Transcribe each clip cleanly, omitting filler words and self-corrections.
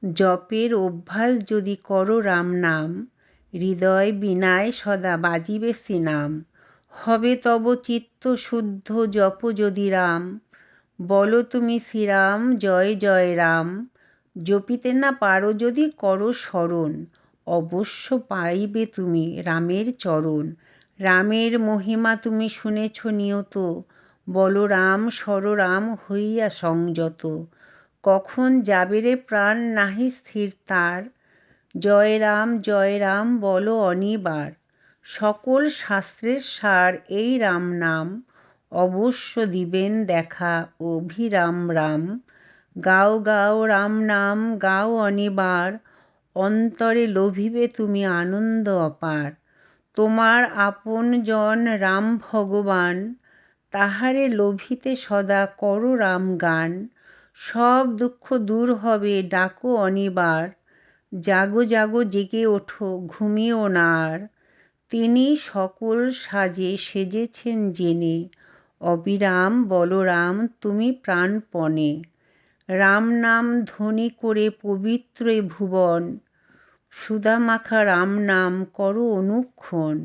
জপের অভ্যাস যদি করো রাম নাম, হৃদয় বিনায় সদা বাজিবে শ্রীনাম। হবে তব চিত্ত শুদ্ধ জপ যদি রাম, বলো তুমি শ্রীরাম জয় জয় রাম। জপিতে না পারো যদি করো স্মরণ, অবশ্য পাইবে তুমি রামের চরণ। রামের মহিমা তুমি শুনেছ নিয়ত, বলো রাম সর রাম হইয়া সংযত। কখন যাবে রে প্রাণ নাহি স্থির তার, জয় রাম বলো অনিবার। সকল শাস্ত্রের সার এই রাম নাম, অবশ্য দিবেন দেখা অভিরাম রাম। গাও গাও রাম নাম গাও অনিবার, অন্তরে লোভিবে তুমি আনন্দ অপার। তোমার আপন জন রাম ভগবান, তাহারে লোভিতে সদা করো রাম গান। সব দুঃখ দূর হবে ডাকো অনিবার, জাগো জাগো জেগে ওঠো ঘুমিও না আর। তিনি সকল সাজে সেজেছেন জেনে, অবিরাম বলরাম তুমি প্রাণপণে। রাম নাম ধ্বনি করে পবিত্র এ ভুবন, সুধামাখা রাম নাম করো অনুক্ষণ।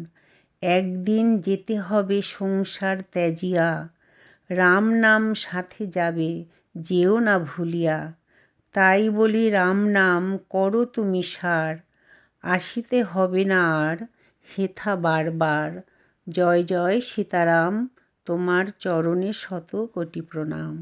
একদিন যেতে হবে সংসার ত্যাজিয়া, রাম নাম সাথে যাবে যেও না ভুলিয়া। তাই বলি রাম নাম করো তুমি সার, আসিতে হবে না আর হেথা বারবার। জয় জয় সীতারাম, তোমার চরণে শত কোটি প্রণাম।